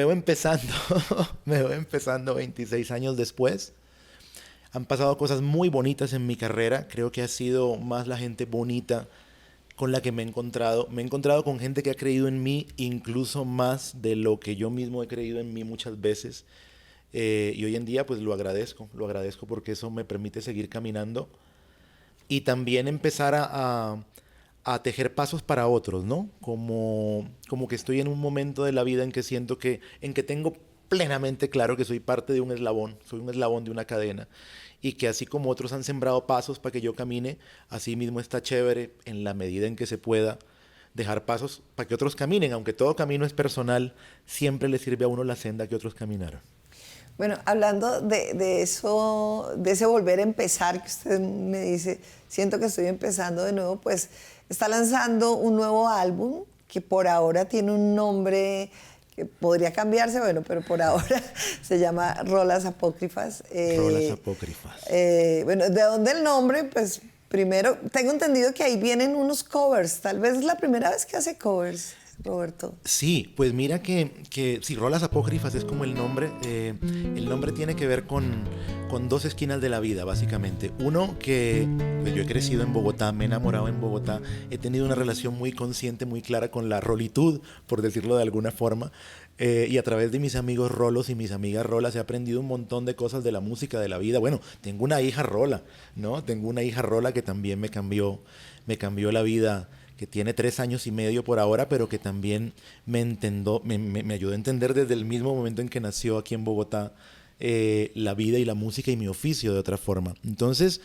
empezando, me veo empezando 26 años después. Han pasado cosas muy bonitas en mi carrera. Creo que ha sido más la gente bonita con la que me he encontrado. Me he encontrado con gente que ha creído en mí incluso más de lo que yo mismo he creído en mí muchas veces. Y hoy en día pues lo agradezco porque eso me permite seguir caminando y también empezar a tejer pasos para otros, ¿no? Como que estoy en un momento de la vida en que siento en que tengo plenamente claro que soy parte de un eslabón, soy un eslabón de una cadena. Y que así como otros han sembrado pasos para que yo camine, así mismo está chévere, en la medida en que se pueda, dejar pasos para que otros caminen. Aunque todo camino es personal, siempre le sirve a uno la senda que otros caminaron. Bueno, hablando de eso, de ese volver a empezar, que usted me dice, siento que estoy empezando de nuevo, pues está lanzando un nuevo álbum que por ahora tiene un nombre que podría cambiarse, bueno, pero por ahora se llama Rolas Apócrifas. Rolas Apócrifas. Bueno, ¿de dónde el nombre? Pues primero, tengo entendido que ahí vienen unos covers. Tal vez es la primera vez que hace covers, Roberto. Sí, pues mira que sí, Rolas Apócrifas es como el nombre. El nombre tiene que ver con dos esquinas de la vida, básicamente. Uno, que pues yo he crecido en Bogotá, me he enamorado en Bogotá, he tenido una relación muy consciente, muy clara con la rolitud, por decirlo de alguna forma. Y a través de mis amigos rolos y mis amigas rolas he aprendido un montón de cosas de la música, de la vida. Bueno, tengo una hija rola, ¿no? Tengo una hija rola que también me cambió la vida, que tiene 3 años y medio por ahora, pero que también me ayudó a entender desde el mismo momento en que nació aquí en Bogotá la vida y la música y mi oficio de otra forma. Entonces,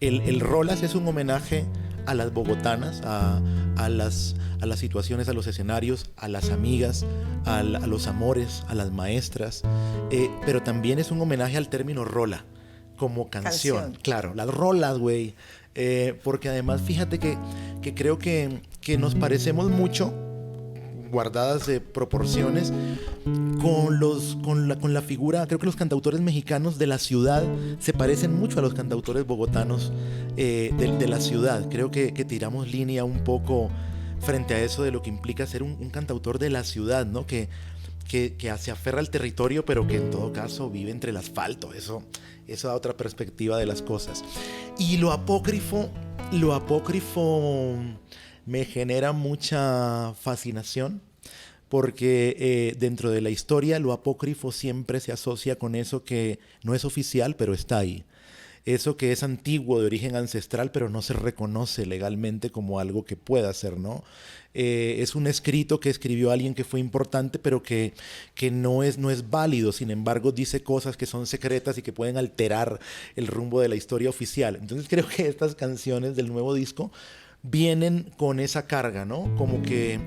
El Rolas es un homenaje a las bogotanas, a las situaciones, a los escenarios, a las amigas, a los amores, a las maestras, pero también es un homenaje al término rola como canción. Claro, las rolas, güey. Porque además fíjate que creo que nos parecemos mucho, guardadas de proporciones, con la figura. Creo que los cantautores mexicanos de la ciudad se parecen mucho a los cantautores bogotanos de la ciudad. Creo que tiramos línea un poco frente a eso de lo que implica ser un cantautor de la ciudad, ¿no? Que se aferra al territorio, pero que en todo caso vive entre el asfalto. Eso da otra perspectiva de las cosas. Y lo apócrifo me genera mucha fascinación, porque dentro de la historia lo apócrifo siempre se asocia con eso que no es oficial, pero está ahí. Eso que es antiguo, de origen ancestral, pero no se reconoce legalmente como algo que pueda ser, ¿no? Es un escrito que escribió alguien que fue importante, pero que no es válido. Sin embargo, dice cosas que son secretas y que pueden alterar el rumbo de la historia oficial. Entonces creo que estas canciones del nuevo disco vienen con esa carga, ¿no? Como que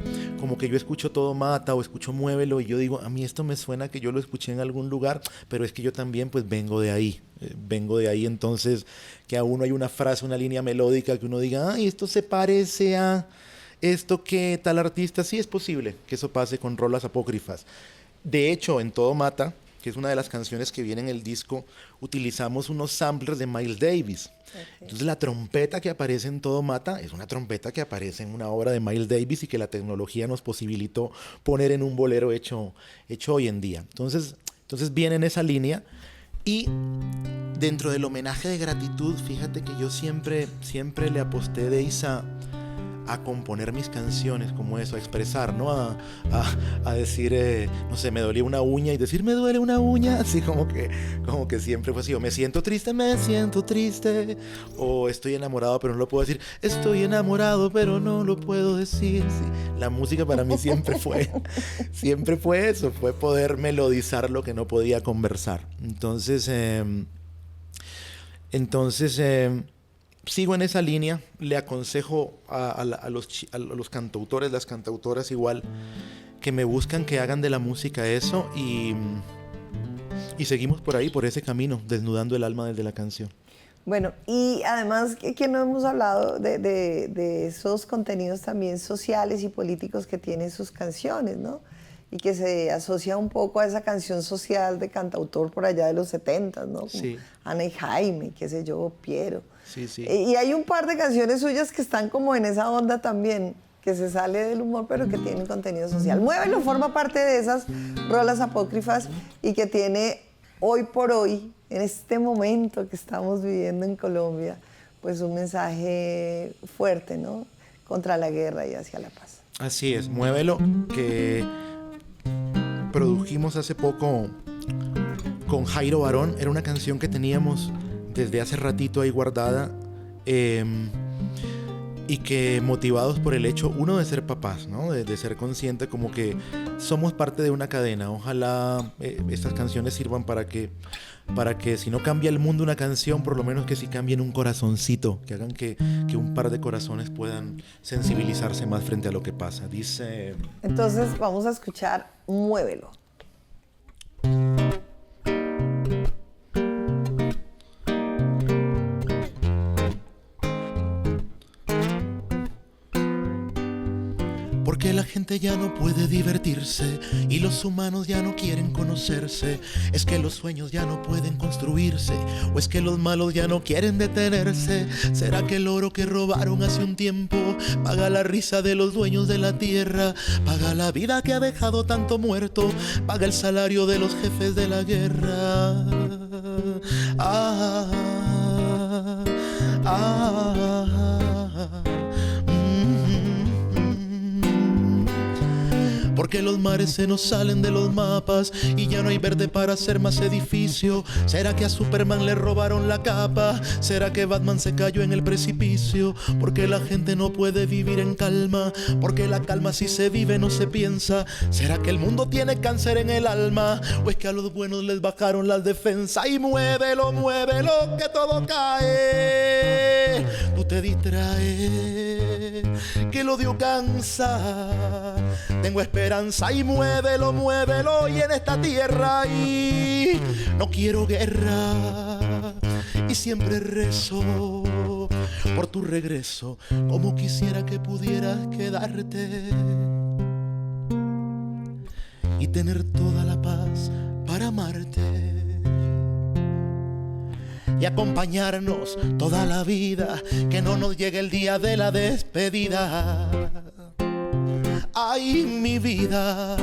yo escucho Todo Mata o escucho Muévelo y yo digo, a mí esto me suena que yo lo escuché en algún lugar, pero es que yo también pues vengo de ahí, entonces que a uno hay una frase, una línea melódica que uno diga, ay, esto se parece a esto que tal artista. Sí, es posible que eso pase con rolas apócrifas. De hecho, en Todo Mata, que es una de las canciones que viene en el disco, utilizamos unos samplers de Miles Davis. Okay. Entonces la trompeta que aparece en Todo Mata es una trompeta que aparece en una obra de Miles Davis y que la tecnología nos posibilitó poner en un bolero hecho hoy en día. Entonces viene en esa línea. Y dentro del homenaje de gratitud, fíjate que yo siempre le aposté, Deisa, a componer mis canciones como eso, a expresar, ¿no? A decir, no sé, me dolía una uña y decir, me duele una uña, así como que siempre fue así, o me siento triste, o estoy enamorado pero no lo puedo decir, estoy enamorado pero no lo puedo decir. Sí, la música para mí siempre fue eso, fue poder melodizar lo que no podía conversar. Entonces sigo en esa línea, le aconsejo a los cantautores, las cantautoras igual, que me buscan, que hagan de la música eso y seguimos por ahí, por ese camino, desnudando el alma desde la canción. Bueno, y además que no hemos hablado de esos contenidos también sociales y políticos que tienen sus canciones, ¿no? Y que se asocia un poco a esa canción social de cantautor por allá de los 70, ¿no? Como sí. Ana y Jaime, qué sé yo, Piero. Sí, sí. Y hay un par de canciones suyas que están como en esa onda también, que se sale del humor, pero que tienen contenido social. Muévelo forma parte de esas rolas apócrifas y que tiene hoy por hoy, en este momento que estamos viviendo en Colombia, pues un mensaje fuerte, ¿no? Contra la guerra y hacia la paz. Así es, Muévelo, que produjimos hace poco con Jairo Barón. Era una canción que teníamos desde hace ratito ahí guardada, y que motivados por el hecho, uno, de ser papás, ¿no? De ser consciente como que somos parte de una cadena. Ojalá estas canciones sirvan para que si no cambia el mundo una canción, por lo menos que sí cambien un corazoncito, que hagan que un par de corazones puedan sensibilizarse más frente a lo que pasa. Dice... Entonces vamos a escuchar Muévelo. Porque la gente ya no puede divertirse y los humanos ya no quieren conocerse. Es que los sueños ya no pueden construirse, o es que los malos ya no quieren detenerse. ¿Será que el oro que robaron hace un tiempo paga la risa de los dueños de la tierra? Paga la vida que ha dejado tanto muerto, paga el salario de los jefes de la guerra. porque los mares se nos salen de los mapas y ya no hay verde para hacer más edificio. ¿Será que a Superman le robaron la capa? ¿Será que Batman se cayó en el precipicio? Porque la gente no puede vivir en calma, porque la calma si se vive no se piensa. ¿Será que el mundo tiene cáncer en el alma? ¿O es que a los buenos les bajaron las defensas? Y muévelo, muévelo, que todo cae. Tú te distraes, que el odio cansa. Tengo esperanza y muévelo, muévelo. Y en esta tierra y no quiero guerra. Y siempre rezo por tu regreso, como quisiera que pudieras quedarte y tener toda la paz para amarte y acompañarnos toda la vida, que no nos llegue el día de la despedida. Ay, mi vida,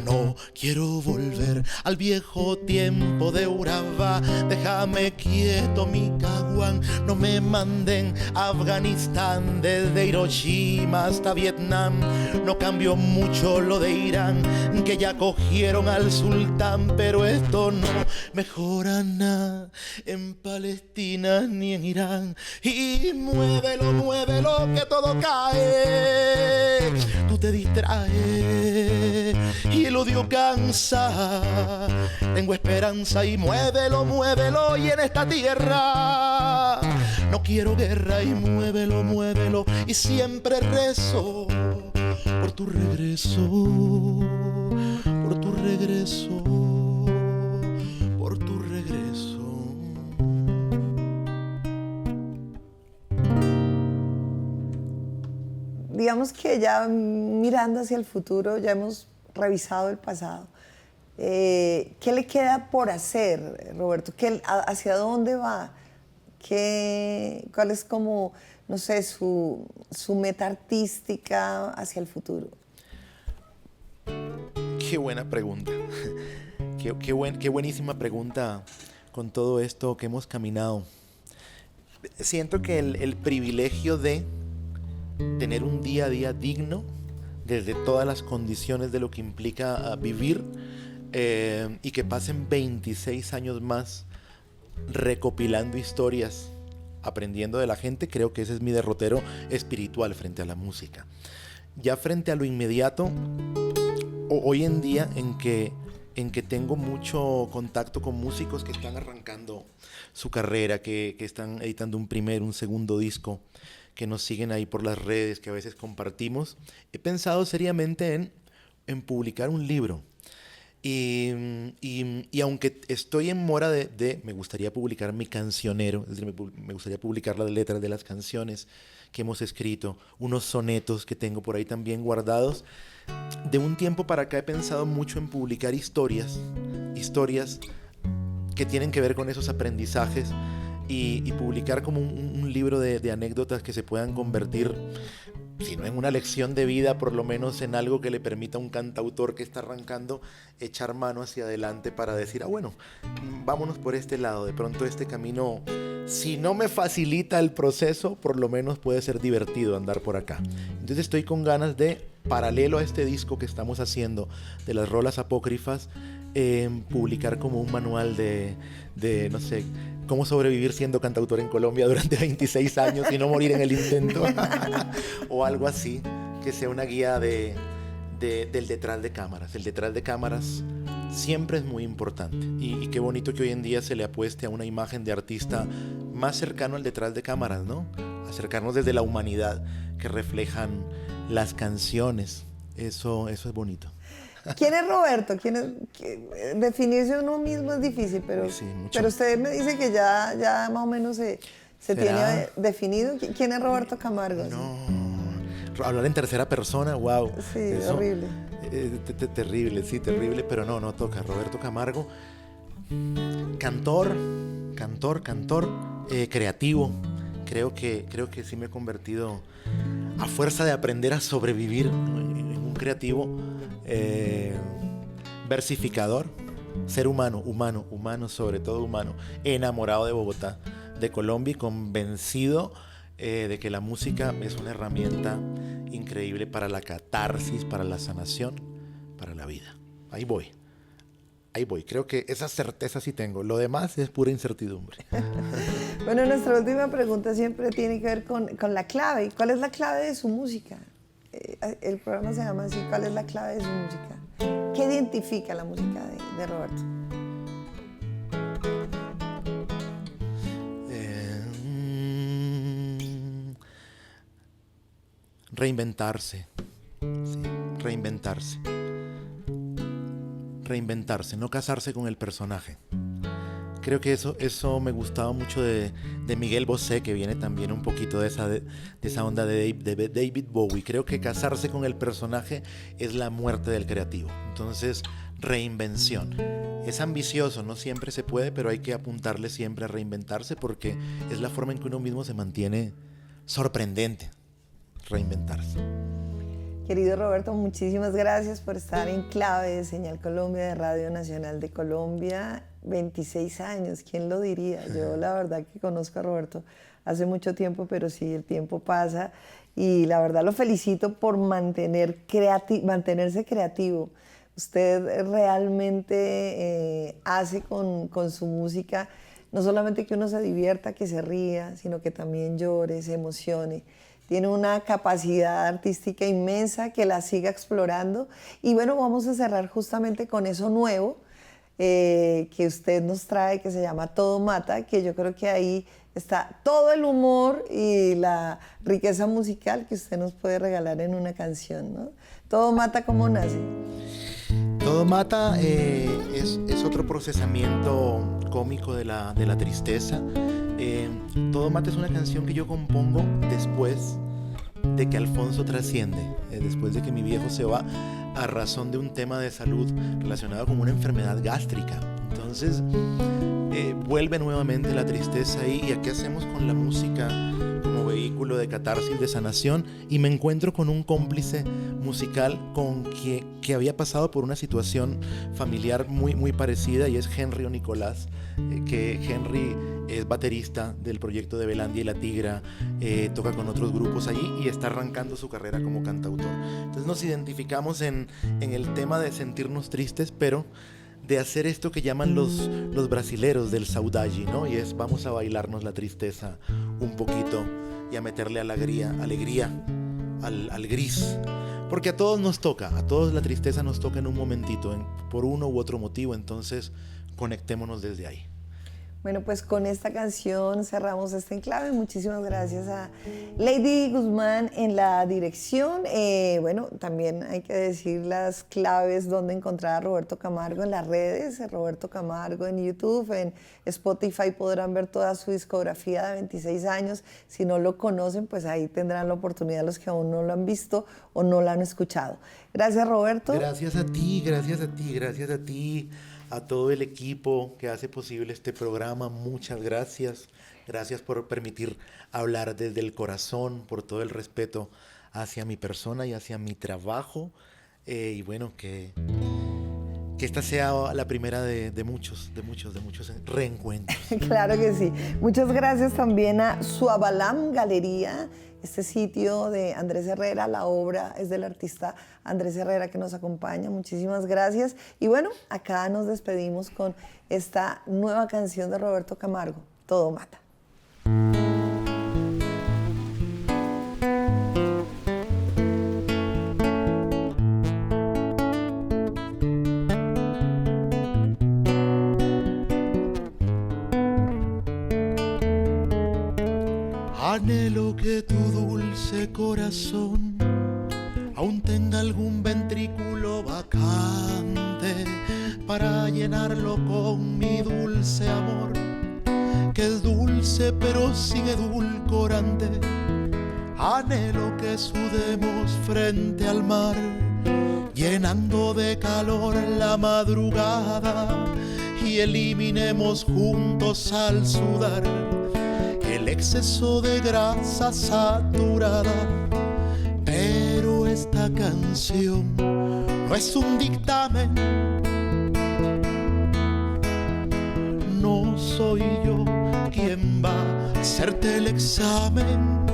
no quiero volver al viejo tiempo de Urabá. Déjame quieto, mi caguán, no me manden a Afganistán. Desde Hiroshima hasta Vietnam no cambió mucho lo de Irán, que ya cogieron al sultán, pero esto no mejora nada en Palestina ni en Irán. Y muévelo, muévelo, que todo cae. Tú te distraes y el odio cansa. Tengo esperanza y muévelo, muévelo. Y en esta tierra no quiero guerra. Y muévelo, muévelo. Y siempre rezo por tu regreso, por tu regreso, por tu regreso. Digamos que ya mirando hacia el futuro, ya hemos revisado el pasado. ¿Qué le queda por hacer, Roberto? ¿Hacia dónde va? ¿Cuál es como, no sé, su meta artística hacia el futuro? Qué buena pregunta. Qué buenísima pregunta con todo esto que hemos caminado. Siento que el privilegio de tener un día a día digno desde todas las condiciones de lo que implica vivir, y que pasen 26 años más recopilando historias, aprendiendo de la gente, creo que ese es mi derrotero espiritual frente a la música. Ya frente a lo inmediato, hoy en día en que tengo mucho contacto con músicos que están arrancando su carrera, que están editando un primer, un segundo disco, que nos siguen ahí por las redes, que a veces compartimos, he pensado seriamente en publicar un libro. Y aunque estoy en mora me gustaría publicar mi cancionero, es decir, me gustaría publicar las letras de las canciones que hemos escrito, unos sonetos que tengo por ahí también guardados. De un tiempo para acá he pensado mucho en publicar historias que tienen que ver con esos aprendizajes, y publicar como un libro de anécdotas que se puedan convertir, si no en una lección de vida, por lo menos en algo que le permita a un cantautor que está arrancando echar mano hacia adelante para decir, bueno, vámonos por este lado. De pronto este camino, si no me facilita el proceso, por lo menos puede ser divertido andar por acá. Entonces estoy con ganas de, paralelo a este disco que estamos haciendo de las rolas apócrifas, publicar como un manual de no sé, cómo sobrevivir siendo cantautor en Colombia durante 26 años y no morir en el intento o algo así, que sea una guía del detrás de cámaras. El detrás de cámaras siempre es muy importante, y qué bonito que hoy en día se le apueste a una imagen de artista más cercano al detrás de cámaras, ¿no? Acercarnos desde la humanidad que reflejan las canciones. Eso es bonito. ¿Quién es Roberto? Definirse uno mismo es difícil, pero usted me dice que ya más o menos se tiene definido. ¿Quién es Roberto Camargo? No, hablar en tercera persona, wow. Sí, eso, horrible. Terrible, sí, terrible, pero no toca. Roberto Camargo, cantor, creativo. Creo que sí me he convertido, a fuerza de aprender a sobrevivir, en un creativo, versificador, ser humano, sobre todo humano, enamorado de Bogotá, de Colombia, y convencido de que la música es una herramienta increíble para la catarsis, para la sanación, para la vida. Ahí voy. Creo que esa certeza sí tengo. Lo demás es pura incertidumbre. Bueno, nuestra última pregunta siempre tiene que ver con la clave. ¿Cuál es la clave de su música? El programa se llama así, ¿cuál es la clave de su música? ¿Qué identifica la música de Roberto? Reinventarse. Sí, reinventarse, no casarse con el personaje. Creo que eso me gustaba mucho de Miguel Bosé, que viene también un poquito de esa onda de David Bowie. Creo que casarse con el personaje es la muerte del creativo. Entonces, reinvención. Es ambicioso, no siempre se puede, pero hay que apuntarle siempre a reinventarse porque es la forma en que uno mismo se mantiene sorprendente. Reinventarse. Querido Roberto, muchísimas gracias por estar en Clave de Señal Colombia, de Radio Nacional de Colombia. 26 años, ¿quién lo diría? Yo la verdad que conozco a Roberto hace mucho tiempo, pero sí, el tiempo pasa y la verdad lo felicito por mantenerse creativo. Usted realmente hace con su música no solamente que uno se divierta, que se ría, sino que también llore, se emocione. Tiene una capacidad artística inmensa, que la siga explorando. Y bueno, vamos a cerrar justamente con eso nuevo que usted nos trae, que se llama Todo Mata, que yo creo que ahí está todo el humor y la riqueza musical que usted nos puede regalar en una canción, ¿no? Todo Mata, ¿cómo nace? Todo Mata es otro procesamiento cómico de la tristeza. Todo Mata es una canción que yo compongo después de que Alfonso trasciende, después de que mi viejo se va a razón de un tema de salud relacionado con una enfermedad gástrica. Entonces vuelve nuevamente la tristeza ahí. ¿Y aquí hacemos con la música como vehículo de catarsis, de sanación? Y me encuentro con un cómplice musical con que había pasado por una situación familiar muy parecida, y es Henry Nicolás, que Henry es baterista del proyecto de Belandia y La Tigra, toca con otros grupos allí y está arrancando su carrera como cantautor. Entonces nos identificamos en el tema de sentirnos tristes, pero de hacer esto que llaman los brasileros del saudade, ¿no? Y es vamos a bailarnos la tristeza un poquito y a meterle alegría al gris. Porque a todos nos toca, a todos la tristeza nos toca en un momentito, por uno u otro motivo, entonces conectémonos desde ahí. Bueno, pues con esta canción cerramos este enclave. Muchísimas gracias a Lady Guzmán en la dirección. Bueno, también hay que decir las claves donde encontrar a Roberto Camargo en las redes. Roberto Camargo en YouTube, en Spotify podrán ver toda su discografía de 26 años. Si no lo conocen, pues ahí tendrán la oportunidad los que aún no lo han visto o no lo han escuchado. Gracias, Roberto. Gracias a ti, gracias a ti, gracias a ti. A todo el equipo que hace posible este programa, muchas gracias. Gracias por permitir hablar desde el corazón, por todo el respeto hacia mi persona y hacia mi trabajo. Y bueno, que esta sea la primera de muchos reencuentros. Claro que sí. Muchas gracias también a Suabalam Galería, este sitio de Andrés Herrera. La obra es del artista Andrés Herrera, que nos acompaña. Muchísimas gracias. Y bueno, acá nos despedimos con esta nueva canción de Roberto Camargo, Todo Mata. Anhelo que tu dulce corazón aún tenga algún ventrículo vacante para llenarlo con mi dulce amor, que es dulce pero sin edulcorante. Anhelo que sudemos frente al mar, llenando de calor la madrugada, y eliminemos juntos al sudar el exceso de grasa saturada. Pero esta canción no es un dictamen, no soy yo quien va a hacerte el examen,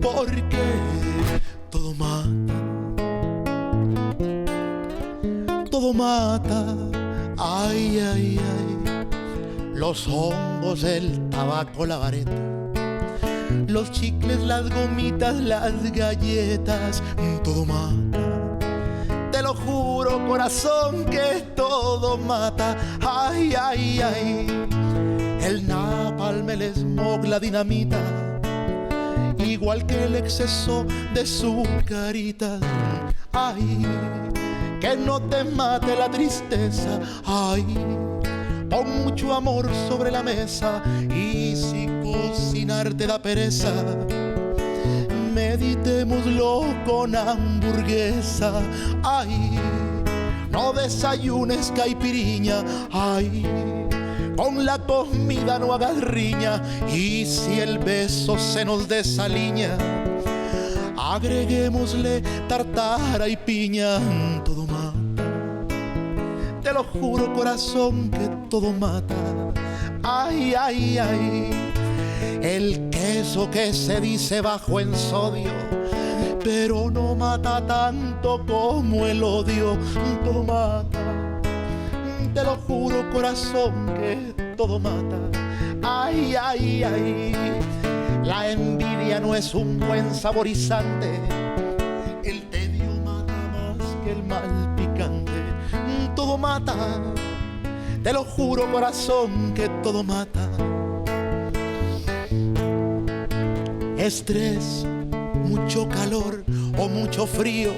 porque todo todo mata, todo mata, ay, ay, ay. Los hongos, el tabaco, la vareta, los chicles, las gomitas, las galletas, todo mata. Te lo juro, corazón, que todo mata, ay, ay, ay. El napalm, el smog, la dinamita, igual que el exceso de su carita. Ay, que no te mate la tristeza. Ay, pon mucho amor sobre la mesa. Y si cocinar te da pereza, meditémoslo con hamburguesa. Ay, no desayunes caipiriña. Ay, con la comida no hagas riña. Y si el beso se nos desaliña, agreguémosle tartara y piña. Todo mata, te lo juro, corazón, que todo mata. Ay, ay, ay. El queso que se dice bajo en sodio, pero no mata tanto como el odio. Todo mata, te lo juro, corazón, que todo mata. Ay, ay, ay. La envidia no es un buen saborizante. El tedio mata más que el mal picante. Todo mata, te lo juro, corazón, que todo mata. Estrés, mucho calor o mucho frío,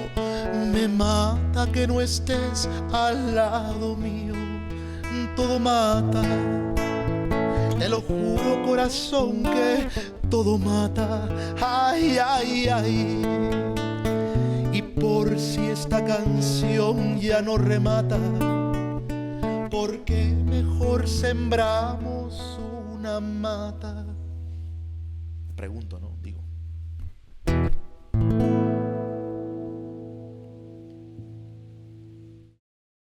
me mata que no estés al lado mío. Todo mata, te lo juro, corazón, que todo mata. Ay, ay, ay. Y por si esta canción ya no remata, porque mejor sembramos una mata. Pregunto, ¿no? Digo.